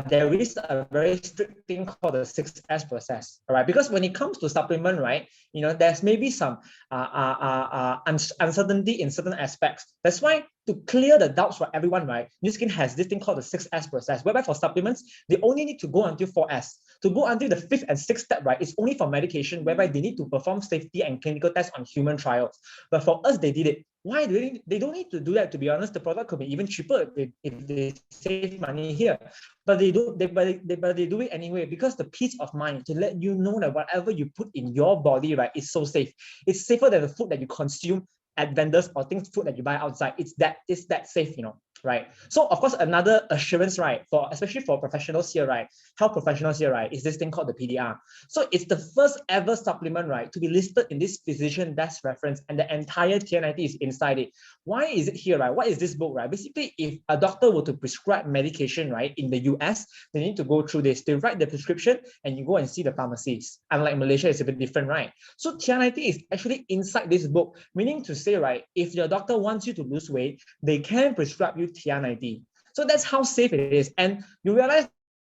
there is a very strict thing called the 6S process, all right? Because when it comes to supplement, right, there's maybe some uncertainty in certain aspects. That's why to clear the doubts for everyone, right, Nu Skin has this thing called the 6S process, whereby for supplements, they only need to go until 4S. To go until the 5th and 6th step, right, it's only for medication, whereby they need to perform safety and clinical tests on human trials. But for us, they did it. Why do they don't need to do that? To be honest, the product could be even cheaper if they save money here. But they do it anyway, because the peace of mind to let you know that whatever you put in your body, right, is so safe. It's safer than the food that you consume at vendors or food that you buy outside. It's that safe, right? So of course, another assurance, right, especially for professionals here, right, health professionals here, right, is this thing called the PDR. So it's the first ever supplement, right, to be listed in this physician best reference, and the entire TR90 is inside it. Why is it here, right? What is this book, right? Basically, if a doctor were to prescribe medication, right, in the US, they need to go through this. They write the prescription and you go and see the pharmacies. Unlike Malaysia, it's a bit different, right? So TR90 is actually inside this book, meaning to say, right, if your doctor wants you to lose weight, they can prescribe you TR90. So that's how safe it is. And you realize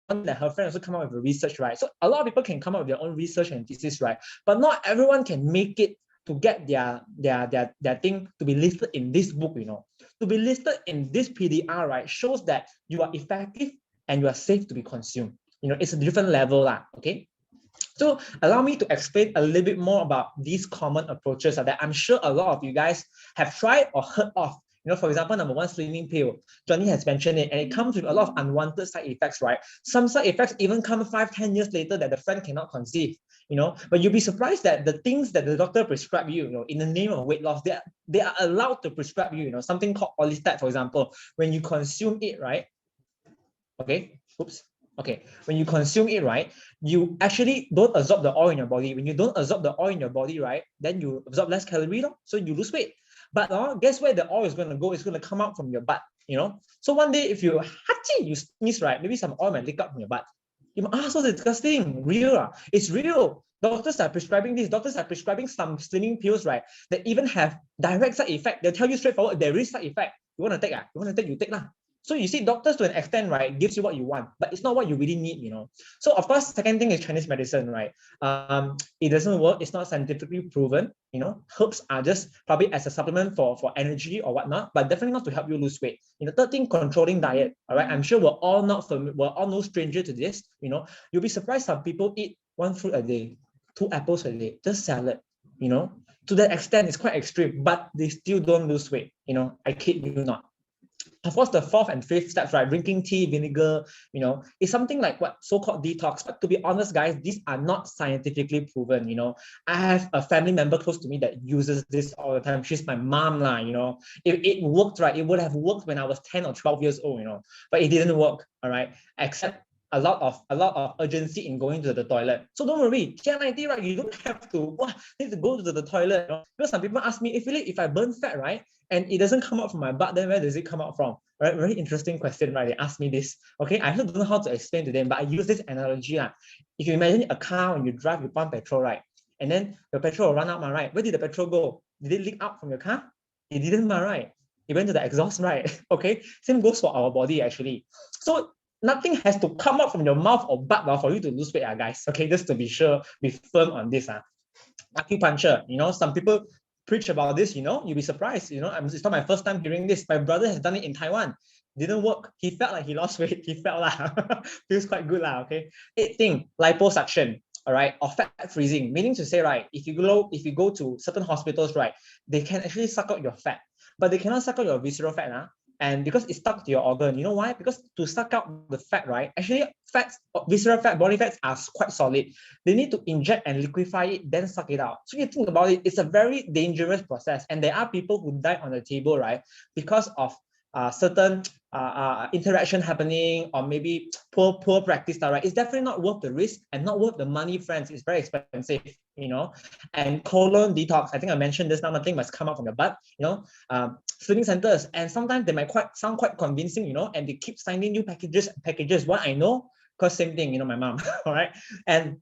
that her friend also come up with research, right? So a lot of people can come up with their own research and thesis, right? But not everyone can make it to get their thing to be listed in this book, To be listed in this PDR, right, shows that you are effective and you are safe to be consumed. It's a different level, okay? So allow me to explain a little bit more about these common approaches that I'm sure a lot of you guys have tried or heard of. For example, number one, slimming pill. Joni has mentioned it, and it comes with a lot of unwanted side effects, right? Some side effects even come 5-10 years later that the friend cannot conceive, But you'll be surprised that the things that the doctor prescribe you, in the name of weight loss, they are allowed to prescribe you, something called orlistat, for example. When you consume it, right? Okay, oops. Okay, when you consume it, right, you actually don't absorb the oil in your body. When you don't absorb the oil in your body, right, then you absorb less calorie, so you lose weight. But guess where the oil is going to go? It's going to come out from your butt, So one day, if you you sneeze, right, maybe some oil might leak out from your butt. So disgusting. Real. It's real. Doctors are prescribing this. Doctors are prescribing some slimming pills, right, that even have direct side effect. They'll tell you straightforward, there is side effect. You want to take? You want to take, you take. So you see, doctors to an extent, right, gives you what you want, but it's not what you really need, So of course, second thing is Chinese medicine, right? It doesn't work. It's not scientifically proven. Herbs are just probably as a supplement for energy or whatnot, but definitely not to help you lose weight. Third thing, controlling diet. All right, I'm sure we're all no stranger to this. You'll be surprised some people eat 1 fruit a day, 2 apples a day, just salad. To that extent, it's quite extreme, but they still don't lose weight. I kid you not. Of course, the fourth and fifth steps, right? Drinking tea, vinegar, is something like what so-called detox. But to be honest, guys, these are not scientifically proven. I have a family member close to me that uses this all the time. She's my mom, If it worked, right, it would have worked when I was 10 or 12 years old, But it didn't work, all right? Except a lot of urgency in going to the toilet. So don't worry, TR90, right? You don't have to need to go to the toilet. Because some people ask me, if I burn fat, right, and it doesn't come out from my butt, then where does it come out from? Right? Very interesting question, right? They ask me this. Okay, I don't know how to explain to them, but I use this analogy. If you imagine a car, when you drive, you pump petrol, right? And then the petrol will run out, right? Where did the petrol go? Did it leak out from your car? It didn't, right? It went to the exhaust, right? Okay, same goes for our body, actually. So nothing has to come out from your mouth or butt for you to lose weight, guys. Okay, just to be sure, be firm on this. Acupuncture, some people preach about this, you'll be surprised, it's not my first time hearing this. My brother has done it in Taiwan. Didn't work. He felt like he lost weight. He felt feels quite good okay. Eighth thing, liposuction, all right, or fat freezing, meaning to say, right, if you go to certain hospitals, right, they can actually suck out your fat, but they cannot suck out your visceral fat, and because it's stuck to your organ. You know why? Because to suck out the fat, right, actually fats, visceral fat, body fats are quite solid. They need to inject and liquefy it, then suck it out. So you think about it, it's a very dangerous process. And there are people who die on the table, right, because of certain interaction happening, or maybe poor practice, right? It's definitely not worth the risk and not worth the money, friends. It's very expensive, And colon detox, I think I mentioned this now, nothing must come out from your butt, slimming centers, and sometimes they might sound quite convincing, and they keep signing new packages. What I know, because same thing, my mom, all right? And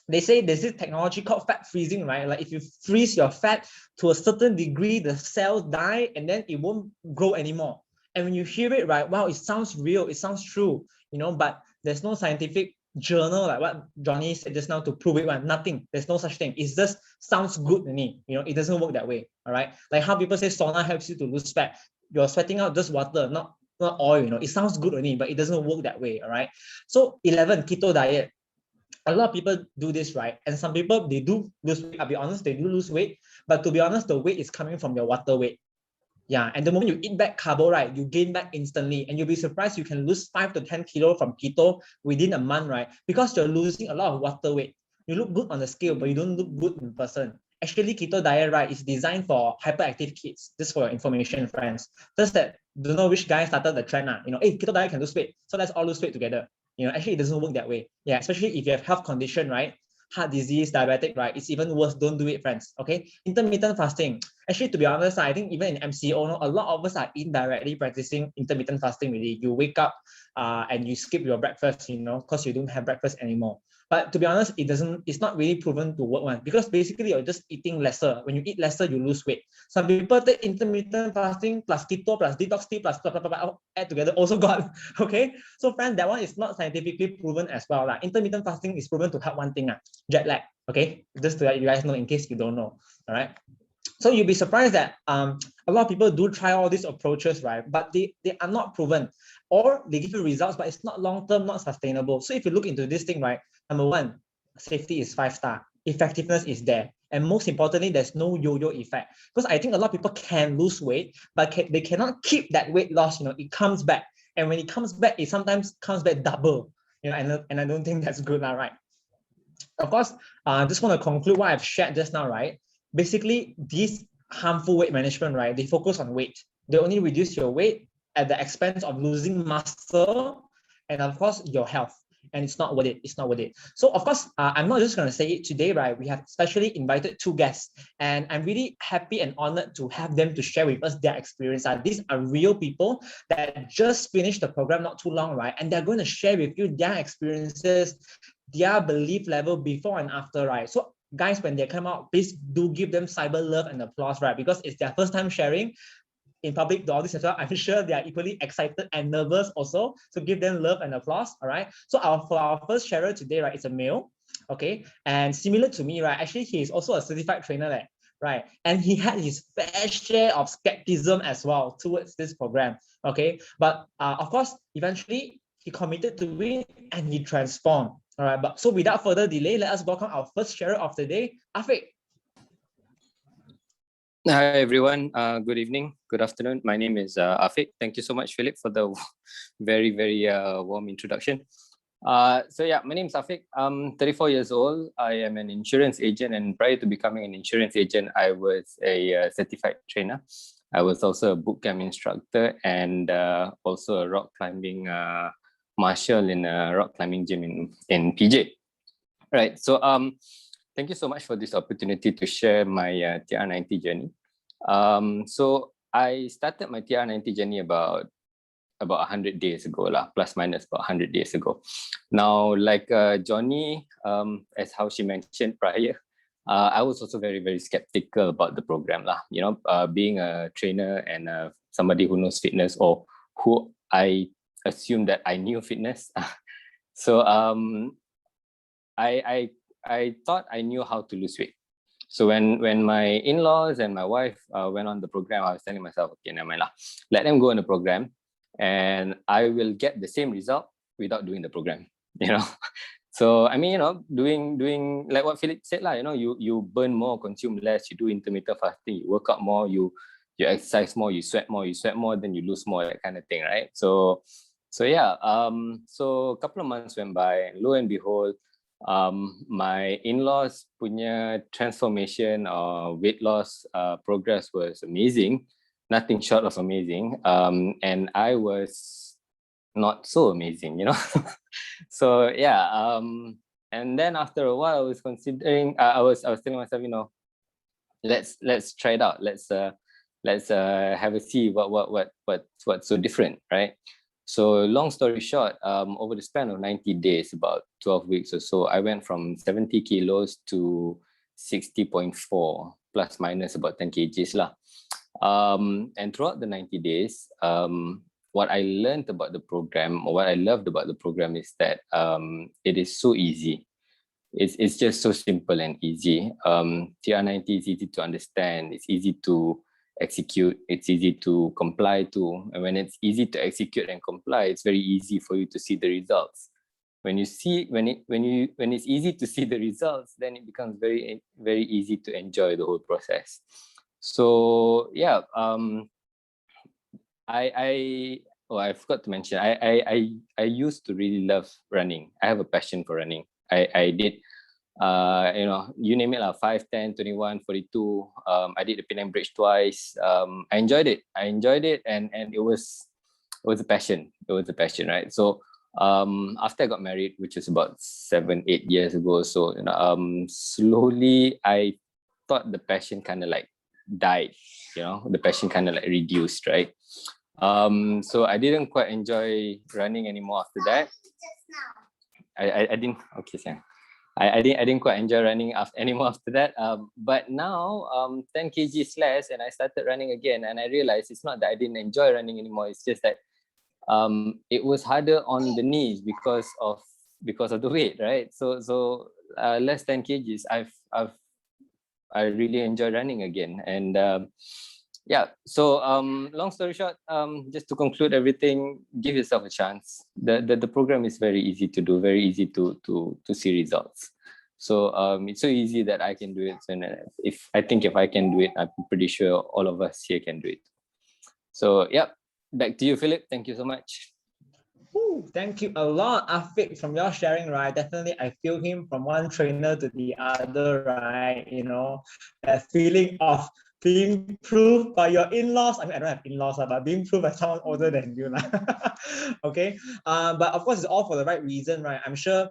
they say there's this technology called fat freezing, right? Like if you freeze your fat to a certain degree, the cells die and then it won't grow anymore. And when you hear it, right, wow, it sounds real, it sounds true, but there's no scientific journal like what Joni said just now to prove it. Nothing. There's no such thing. It just sounds good to me. It doesn't work that way. All right. Like how people say sauna helps you to lose fat. You're sweating out just water, not oil. It sounds good to me, but it doesn't work that way. All right. So 11, keto diet. A lot of people do this, right? And some people, they do lose weight. I'll be honest, they do lose weight. But to be honest, the weight is coming from your water weight. Yeah, and the moment you eat back carbo, right, you gain back instantly, and you'll be surprised you can lose 5 to 10 kilo from keto within a month, right? Because you're losing a lot of water weight. You look good on the scale, but you don't look good in person. Actually, keto diet, right, is designed for hyperactive kids. Just for your information, friends. Just that, don't know which guy started the trend. Hey, keto diet can lose weight, so let's all lose weight together. Actually, it doesn't work that way. Yeah, especially if you have health condition, right? Heart disease, diabetic, right? It's even worse. Don't do it, friends. Okay. Intermittent fasting. Actually, to be honest, I think even in MCO, a lot of us are indirectly practicing intermittent fasting. Really, you wake up and you skip your breakfast, because you don't have breakfast anymore. But to be honest, it's not really proven to work, because basically you're just eating lesser. When you eat lesser, you lose weight. Some people take intermittent fasting plus keto plus detox tea plus blah, blah, blah, blah, add together, also got. Okay. So friends, that one is not scientifically proven as well. Intermittent fasting is proven to help one thing, jet lag. Okay. Just to let you guys know in case you don't know. All right. So you'll be surprised that a lot of people do try all these approaches, right? But they are not proven, or they give you results, but it's not long-term, not sustainable. So if you look into this thing, right, number one, safety is 5-star, effectiveness is there. And most importantly, there's no yo-yo effect. Because I think a lot of people can lose weight, but they cannot keep that weight loss, it comes back. And when it comes back, it sometimes comes back double, and I don't think that's good, right? Of course, I just want to conclude what I've shared just now, right? Basically, these harmful weight management, right, they focus on weight. They only reduce your weight at the expense of losing muscle and, of course, your health. and it's not worth it. It's not worth it. So of course, I'm not just going to say it today, right? We have specially invited 2 guests, and I'm really happy and honored to have them to share with us their experience. These are real people that just finished the program not too long, right? And they're going to share with you their experiences, their belief level before and after, right? So guys, when they come out, please do give them cyber love and applause, right? Because it's their first time sharing in public to all this as well. I'm sure they are equally excited and nervous also. So give them love and applause. All right. So for our first sharer today, right, it's a male. Okay. And similar to me, right, actually he is also a certified trainer, right? And he had his fair share of skepticism as well towards this program. Okay. But of course, eventually he committed to it and he transformed. All right. But so without further delay, let us welcome our first sharer of the day, Affiq. Hi everyone, good evening, good afternoon. My name is Affiq. Thank you so much, Philip, for the very warm introduction. So yeah, my name is Affiq. I'm 34 years old. I am an insurance agent, and prior to becoming an insurance agent, I was a certified trainer. I was also a bootcamp instructor and also a rock climbing marshal in a rock climbing gym in PJ. Right. So thank you so much for this opportunity to share my TR90 journey. So I started my TR90 journey about 100 days ago, plus minus about 100 days ago. Now, like Joni, as how she mentioned prior, I was also very skeptical about the program, you know, being a trainer and somebody who knows fitness, or who I assume that I knew fitness. So I thought I knew how to lose weight. So when my in-laws and my wife went on the program, I was telling myself, okay, never mind, let them go on the program, and I will get the same result without doing the program. You know, so I mean, you know, doing like what Philip said, you know, you burn more, consume less. You do intermittent fasting, you work out more, you exercise more, you sweat more, then you lose more, that kind of thing, right? So yeah, so a couple of months went by, and lo and behold, my in-laws punya transformation or weight loss progress was amazing, nothing short of amazing, and I was not so amazing, you know. So yeah, and then after a while I was considering, I was telling myself, you know, let's try it out, let's have a see what's so different, right? So long story short, over the span of 90 days, about 12 weeks or so, I went from 70 kilos to 60.4, plus minus about 10 kgs lah. And throughout the 90 days, what I learned about the program, or what I loved about the program, is that it is so easy. It's just so simple and easy. TR90 is easy to understand. It's easy to execute. It's easy to comply to. And when it's easy to execute and comply, it's very easy for you to see the results. When it's easy to see the results, then it becomes very easy to enjoy the whole process. So yeah, I forgot to mention, I used to really love running. I have a passion for running. I did, you know, you name it, 5, 10, 21, 42. I did the Penang Bridge twice. I enjoyed it, and it was a passion. It was a passion, right? So after I got married, which is about 7-8 years ago, so you know, slowly I thought the passion kind of like died. You know, the passion kind of like reduced, right? So I didn't quite enjoy running anymore after that. I didn't. Okay, Sam. I didn't quite enjoy running anymore after that. But now 10 kgs less, and I started running again, and I realized it's not that I didn't enjoy running anymore. It's just that it was harder on the knees because of the weight, right? So less 10 kgs, I really enjoy running again, and yeah. So long story short, just to conclude everything, give yourself a chance. The program is very easy to do, very easy to see results. So it's so easy that I can do it. And if I can do it, I'm pretty sure all of us here can do it. So yeah, back to you, Philip. Thank you so much. Ooh, thank you a lot, Affiq, from your sharing, right? Definitely, I feel him from one trainer to the other, right? You know, that feeling of being proved by your in-laws. I mean, I don't have in-laws, but being proved by someone older than you. Okay. But of course, it's all for the right reason, right? I'm sure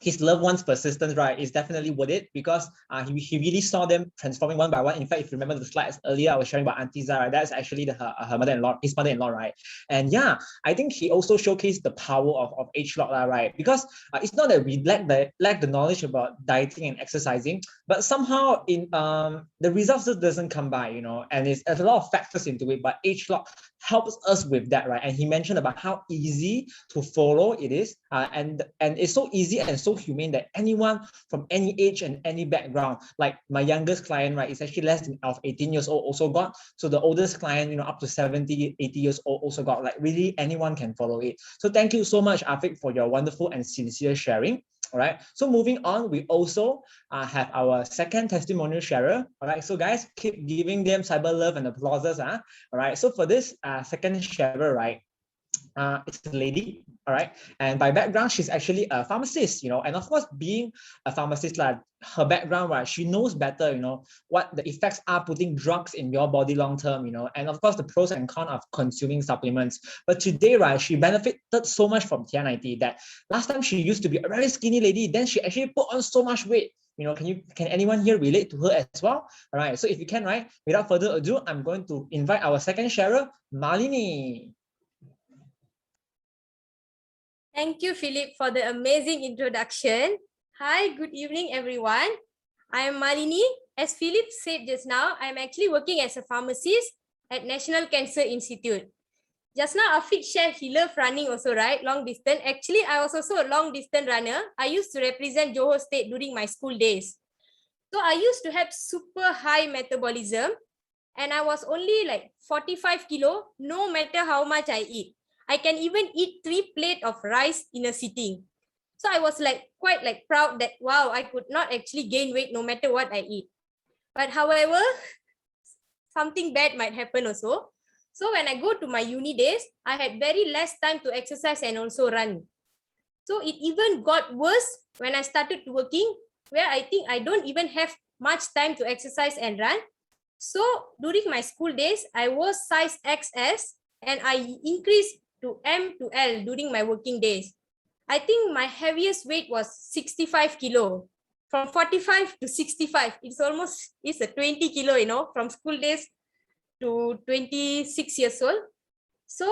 his loved one's persistence, right, is definitely worth it, because he really saw them transforming one by one. In fact, if you remember the slides earlier, I was sharing about Auntie Zara, that's actually her mother-in-law, his mother-in-law, right? And yeah, I think he also showcased the power of age lock, right? Because it's not that we lack the knowledge about dieting and exercising, but somehow in the results just doesn't come by, you know, and there's a lot of factors into it, but age lock helps us with that, right? And he mentioned about how easy to follow it is, and it's so easy and so humane that anyone from any age and any background, like my youngest client, right, is actually less than 18 years old, also got. So the oldest client, you know, up to 70, 80 years old also got. Like really anyone can follow it. So thank you so much, Affiq, for your wonderful and sincere sharing. All right, so moving on, we also have our second testimonial sharer. All right, so guys, keep giving them cyber love and applauses. All right, so for this second sharer, right, it's a lady, all right, and by background she's actually a pharmacist, you know, and of course being a pharmacist, like her background, right, she knows better, you know, what the effects are putting drugs in your body long term, you know, and of course the pros and cons of consuming supplements. But today, right, she benefited so much from TR90 that last time she used to be a very skinny lady, then she actually put on so much weight. You know, can anyone here relate to her as well? All right, so if you can, right, without further ado, I'm going to invite our second sharer, Malini. Thank you, Philip, for the amazing introduction. Hi, good evening, everyone. I am Malini. As Philip said just now, I'm actually working as a pharmacist at National Cancer Institute. Just now, Affiq shared he loved running also, right? Long distance. Actually, I was also a long distance runner. I used to represent Johor State during my school days. So I used to have super high metabolism, and I was only like 45 kilo, no matter how much I eat. I can even eat 3 plates of rice in a sitting. So I was like quite like proud that, wow, I could not actually gain weight no matter what I eat. But however, something bad might happen also. So when I go to my uni days, I had very less time to exercise and also run. So it even got worse when I started working, where I think I don't even have much time to exercise and run. So during my school days, I was size XS and I increased to M to L during my working days. I think my heaviest weight was 65 kilo. From 45 to 65, it's a 20 kilo, you know, from school days to 26 years old. So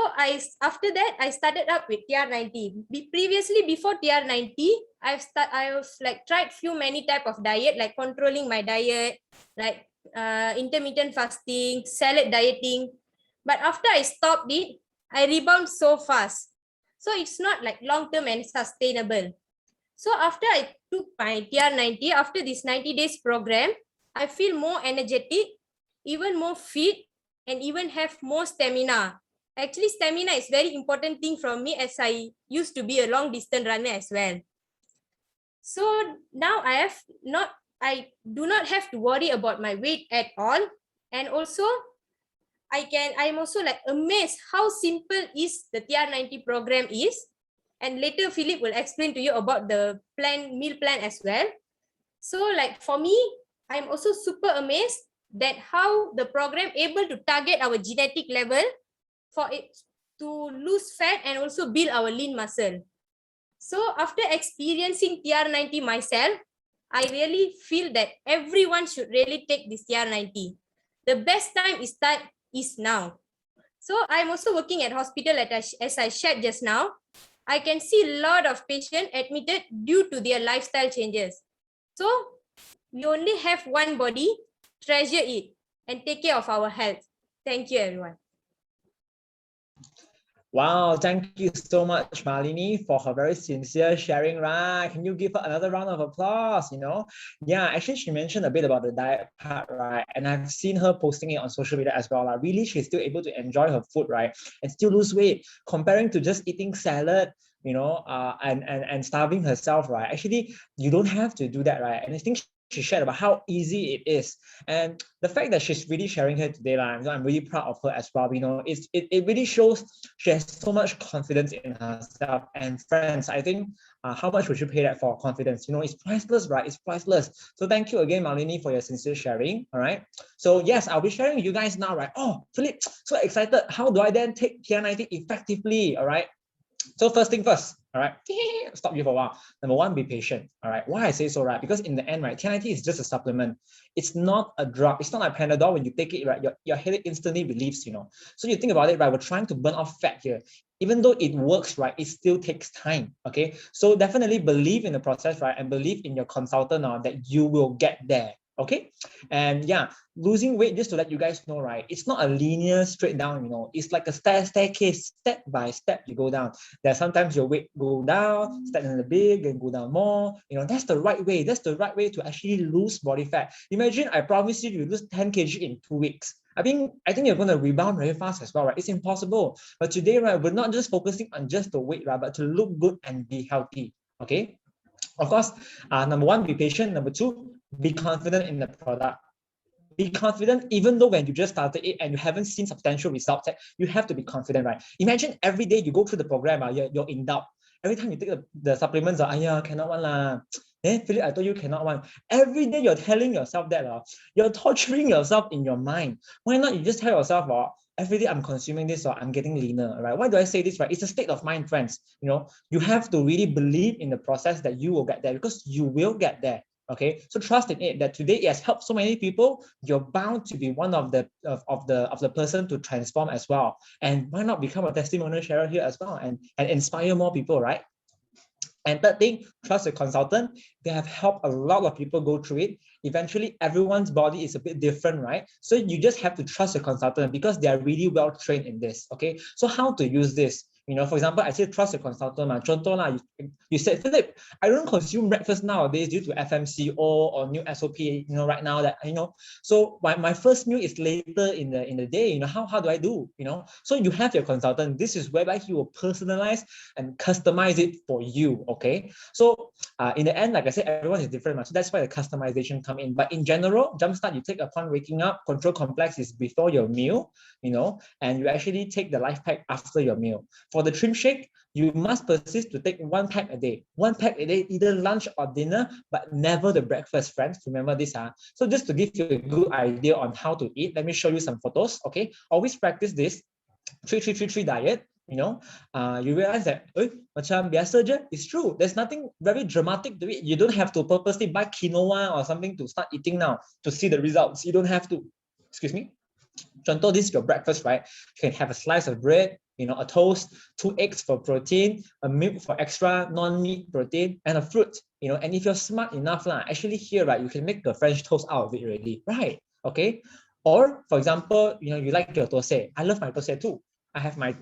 after that, I started up with TR90. Previously, before TR90, I've tried many type of diet, like controlling my diet, like intermittent fasting, salad dieting. But after I stopped it, I rebound so fast. So it's not like long-term and sustainable. So after I took my TR90, after this 90 days program, I feel more energetic, even more fit, and even have more stamina. Actually, stamina is very important thing from me, as I used to be a long distance runner as well. So now I do not have to worry about my weight at all. And also, I'm also like amazed how simple is the TR90 program is. And later Philip will explain to you about the meal plan as well. So like for me, I'm also super amazed that how the program able to target our genetic level for it to lose fat and also build our lean muscle. So after experiencing TR90 myself, I really feel that everyone should really take this TR90. The best time is now. So I'm also working at hospital as I shared just now. I can see a lot of patients admitted due to their lifestyle changes. So we only have one body, treasure it and take care of our health. Thank you, everyone. Wow, thank you so much, Malini, for her very sincere sharing, right? Can you give her another round of applause, you know? Yeah, actually, she mentioned a bit about the diet part, right? And I've seen her posting it on social media as well. Like, really, she's still able to enjoy her food, right? And still lose weight, comparing to just eating salad, you know, and starving herself, right? Actually, you don't have to do that, right? And I think she shared about how easy it is. And the fact that she's really sharing here today, I'm really proud of her as well. It really shows she has so much confidence in herself. And friends, I think how much would you pay that for confidence? It's priceless, right? It's priceless. So thank you again, Malini, for your sincere sharing. All right. So yes, I'll be sharing with you guys now, right? Oh, Philip, so excited. How do I then take TR90 effectively? All right. So first thing first, all right, stop you for a while. Number one, be patient, all right? Why I say so, right? Because in the end, right, TR90 is just a supplement. It's not a drug. It's not like Panadol. When you take it, right, your headache instantly relieves, So you think about it, right, we're trying to burn off fat here. Even though it works, right, it still takes time, okay? So definitely believe in the process, right, and believe in your consultant that you will get there, okay? And yeah, losing weight, just to let you guys know, right, it's not a linear straight down, it's like a staircase, step by step you go down. That sometimes your weight go down, step in the big and go down more. That's the right way. That's the right way to actually lose body fat. Imagine I promise you lose 10 kg in 2 weeks. I think you're going to rebound very fast as well, right? It's impossible. But today, right, we're not just focusing on just the weight, right, but to look good and be healthy, okay? Of course, number one, be patient. Number two, be confident in the product. Be confident even though when you just started it and you haven't seen substantial results, you have to be confident, right? Imagine every day you go through the program, you're in doubt. Every time you take the supplements, cannot one lah. Philip, I told you cannot one. Every day you're telling yourself that, you're torturing yourself in your mind. Why not you just tell yourself, every day I'm consuming this or I'm getting leaner, right? Why do I say this, right? It's a state of mind, friends. You have to really believe in the process that you will get there, because you will get there. Okay, so trust in it that today it has helped so many people. You're bound to be one of the person to transform as well. And why not become a testimonial sharer here as well and inspire more people, right? And third thing, trust a consultant. They have helped a lot of people go through it. Eventually, everyone's body is a bit different, right? So you just have to trust a consultant because they are really well trained in this. Okay, so how to use this? For example, I say trust a consultant. Contoh lah, you said, Philip, I don't consume breakfast nowadays due to FMCO or new SOP. Right now that so my first meal is later in the day. How do I do? So you have your consultant. This is whereby he will personalize and customize it for you. Okay, so in the end, like I said, everyone is different, so that's why the customization come in. But in general, Jumpstart you take upon waking up. Control Complex is before your meal, and you actually take the Life Pack after your meal. For the Trim Shake, you must persist to take 1 pack a day. 1 pack a day, either lunch or dinner, but never the breakfast, friends. Remember this, So just to give you a good idea on how to eat, let me show you some photos, okay? Always practice this 3-3-3-3 diet. You realize that macam biasa je. It's true. There's nothing very dramatic to it. You don't have to purposely buy quinoa or something to start eating now to see the results. You don't have to. Excuse me. Contoh, this is your breakfast, right? You can have a slice of bread, a toast, 2 eggs for protein, a milk for extra non-meat protein, and a fruit. And if you're smart enough, actually here, right, you can make a French toast out of it already, right? Okay. Or for example, you like your toast. I love my toast too. I have my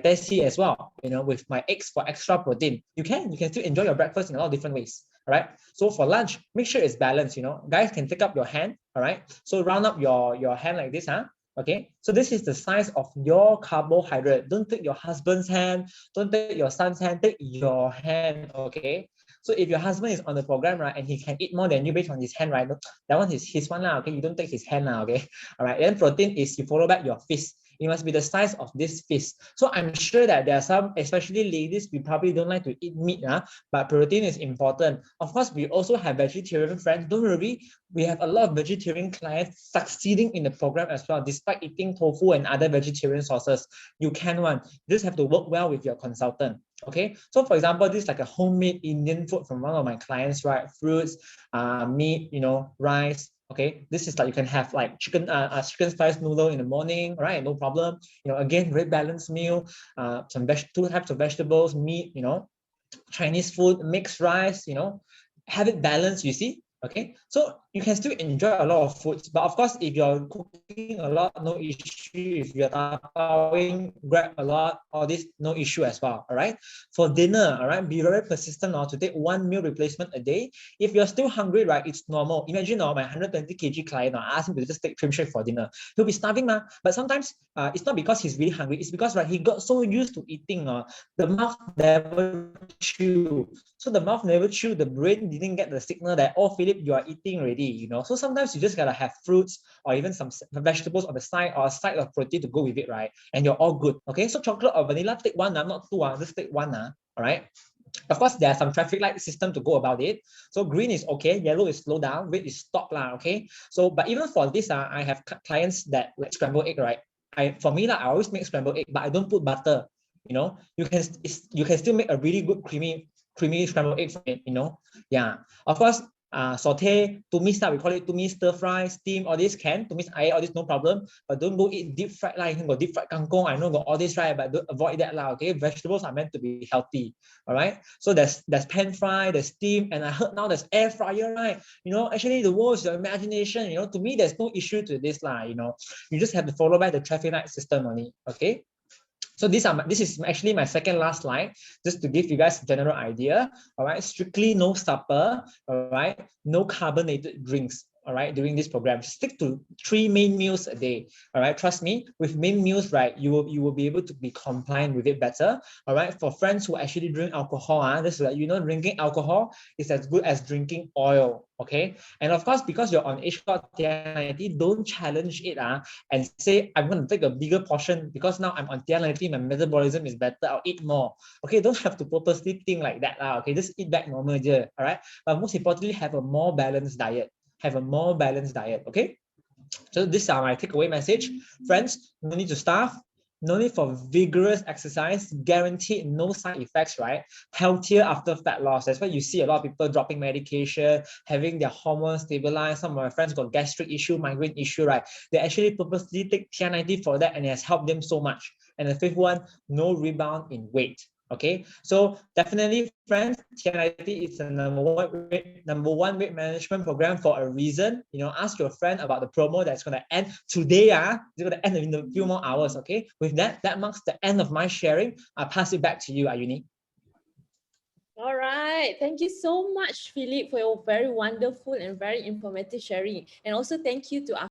tesi as well, with my eggs for extra protein. You can still enjoy your breakfast in a lot of different ways. All right. So for lunch, make sure it's balanced. Guys can take up your hand. All right. So round up your hand like this, Okay. So this is the size of your carbohydrate. Don't take your husband's hand. Don't take your son's hand. Take your hand. Okay. So if your husband is on the program, right, and he can eat more than you based on his hand, right, that one is his one now. Okay. You don't take his hand now. Okay. All right. Then protein is you follow back your fist. It must be the size of this fist. So I'm sure that there are some, especially ladies, we probably don't like to eat meat, but protein is important. Of course, we also have vegetarian friends. Don't worry, we have a lot of vegetarian clients succeeding in the program as well, despite eating tofu and other vegetarian sources. You can one. You just have to work well with your consultant. Okay, so for example, this is like a homemade Indian food from one of my clients, right? Fruits, meat, rice. Okay, this is like you can have like chicken spice noodle in the morning, right? No problem. Again, very balanced meal. Some 2 types of vegetables, meat. Chinese food, mixed rice. Have it balanced. You see. Okay, so you can still enjoy a lot of foods, but of course, if you're cooking a lot, no issue. If you're tapaoing, grab a lot, all this, no issue as well. All right. For dinner, all right, be very persistent to take 1 meal replacement a day. If you're still hungry, right, it's normal. Imagine my 120 kg client, I asked him to just take Trim Shake for dinner. He'll be starving, but sometimes it's not because he's really hungry. It's because, right, he got so used to eating, the mouth never chew. So the mouth never chew, the brain didn't get the signal that, oh, Philip, you are eating already, you know. So sometimes you just gotta have fruits or even some vegetables on the side or a side of protein to go with it, right? And you're all good. Okay, so chocolate or vanilla, take one, not two, just take one, all right? Of course, there's some traffic light system to go about it. So green is okay, yellow is slow down, red is stop lah, okay? So, but even for this, I have clients that like scrambled egg, right? For me, I always make scrambled egg, but I don't put butter. You know, you can still make a really good creamy scrambled egg from it, you know. Yeah, of course, saute, to me stuff, we call it to me stir fry, steam, all this can, to me all this no problem, but don't go eat deep fried like, you got deep fried kangkong, I know got all this, right? But don't avoid that lah, okay? Vegetables are meant to be healthy, all right? So there's pan fry, there's steam, and I heard now there's air fryer, right? You know, actually the world is your imagination, you know. To me, there's no issue to this lah, you know. You just have to follow by the traffic light system only, okay? So this is actually my second last slide, just to give you guys a general idea. All right, strictly no supper. All right, no carbonated drinks. All right, during this program, stick to 3 main meals a day. All right, trust me, with main meals, right, you will be able to be compliant with it better. All right, for friends who actually drink alcohol, just like, you know, drinking alcohol is as good as drinking oil. Okay, and of course, because you're on age called TR90, don't challenge it and say, I'm going to take a bigger portion because now I'm on TR90, my metabolism is better, I'll eat more. Okay, don't have to purposely think like that. Okay, just eat back normal, all right? But most importantly, have a more balanced diet. Have a more balanced diet, okay? So these are my takeaway message. Friends, no need to starve. No need for vigorous exercise, guaranteed no side effects, right? Healthier after fat loss. That's why you see a lot of people dropping medication, having their hormones stabilized. Some of my friends got gastric issue, migraine issue, right? They actually purposely take TR90 for that, and it has helped them so much. And the fifth one, no rebound in weight. Okay, so definitely, friends, TR90 is the number one weight management program for a reason. You know, ask your friend about the promo that's going to end today. It's going to end in a few more hours. Okay, with that marks the end of my sharing. I'll pass it back to you, Ayuni. All right. Thank you so much, Philip, for your very wonderful and very informative sharing. And also thank you to